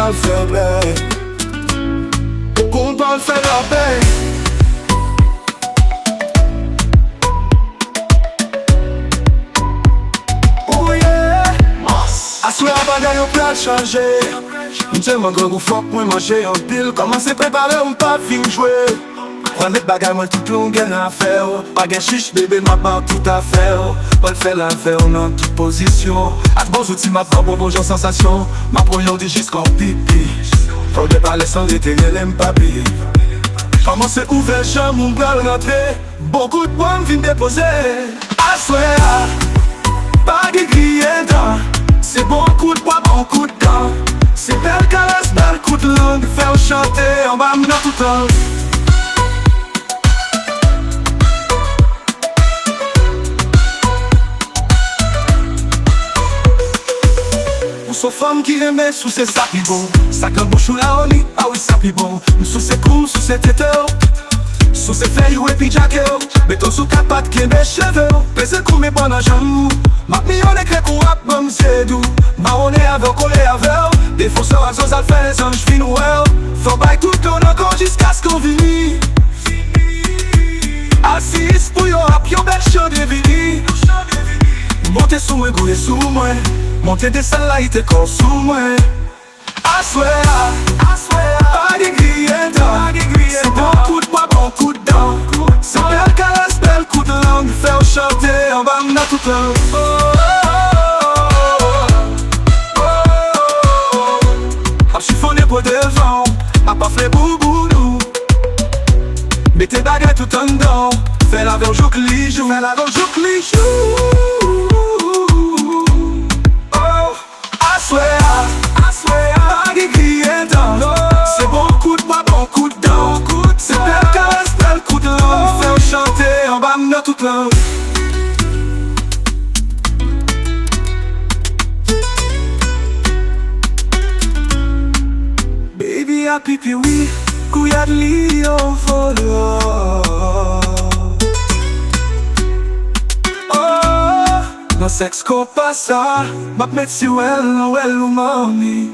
mal faible. Content fait la paix. Oh yeah. Assoir bagay yo pral chanje. M'tèlman grand ou fok mwen manje en pile. Komanse prepare ou m'pa fin jouer. Pren met bagay mwen tout long gen a fè ou. Pa gen chiche bébé m'a ban tout a fè ou. Pal fè la fè ou nan tout posisyon. Ak bon zouti m'a ban bon jan sensasyon. Ma proyon di jiskon pipi. Fok de pale san rete relem papi. Komanse ouver chan moun bral rentre. Beaucoup de points vin depose. Aswea, pa ge griye dan. C'est bon coup de poids, bon coup de dent. C'est belle caresse, belle coup de langue. Fè ou chante en bas m'nan tout an. Sou femme qui aimait sous ses sapis bon. Sa gueule bouche ou la oni, ah oui sapi bon. Sous ses coups, sous ses téteux. Sous ses feuilles ou épi jaquet. Béton sous capatte qui mes cheveux. Pèse coup mes bonnes jambes. Ma millionne écrit qu'on rap même c'est doux. Marronné avec, collé avec. Défenseur à zos alphins, les anges fin well. Faut bailler tout le temps encore jusqu'à ce qu'on vit. Assis pour yon rap, yon bel chant de vie. Montez sous moi, goulez sous moi. Montez des salles là, il te corps sous moi. Aswea, pas de grillé c'est bon coup de poids, bon coup de dent. C'est belle caresse, belle coup de langue. Faire chanter en bas m'nan tout an. A chiffonné pour devant. A pas fait boubounou. Mettez baguette tout en dedans. Fais la verre joue que joue. Fais la verre joue que joue. Pas de grillé c'est bon coup de poids, bon coup de dent. C'est belle caresse, belle coup de langue. Fais chanter en bas m'nan tout an. Baby a pipi oui, kouya de li au volo. Nan sex ko pa sa, map met si wel ou mami.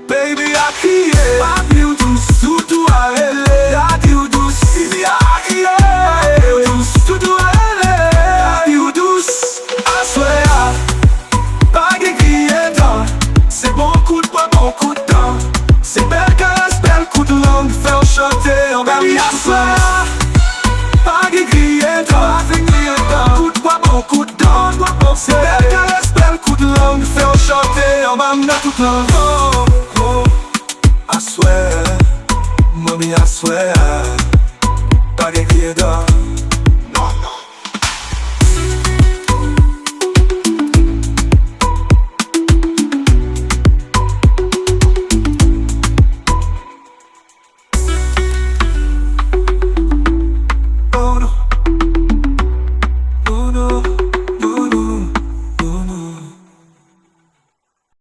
Baby a kriye, papi ou dous, toutou a ele. Dadi ou dous, baby a kriye, papi ou dous, toutou a ele. Dadi ou dous, aswea, pa ge kriye dan. C'est bon coup de poids, bon coup de dent. C'est belle caresse, belle coup de langue. Faire chanter en bas aswea, pa ge kriye dan. Coup de poids, bon coup de dent. C'est belle caresse, belle coup de langue. Faire chanter en bas m'nan tout an. I swear, mommy I swear, pas de grier d'or.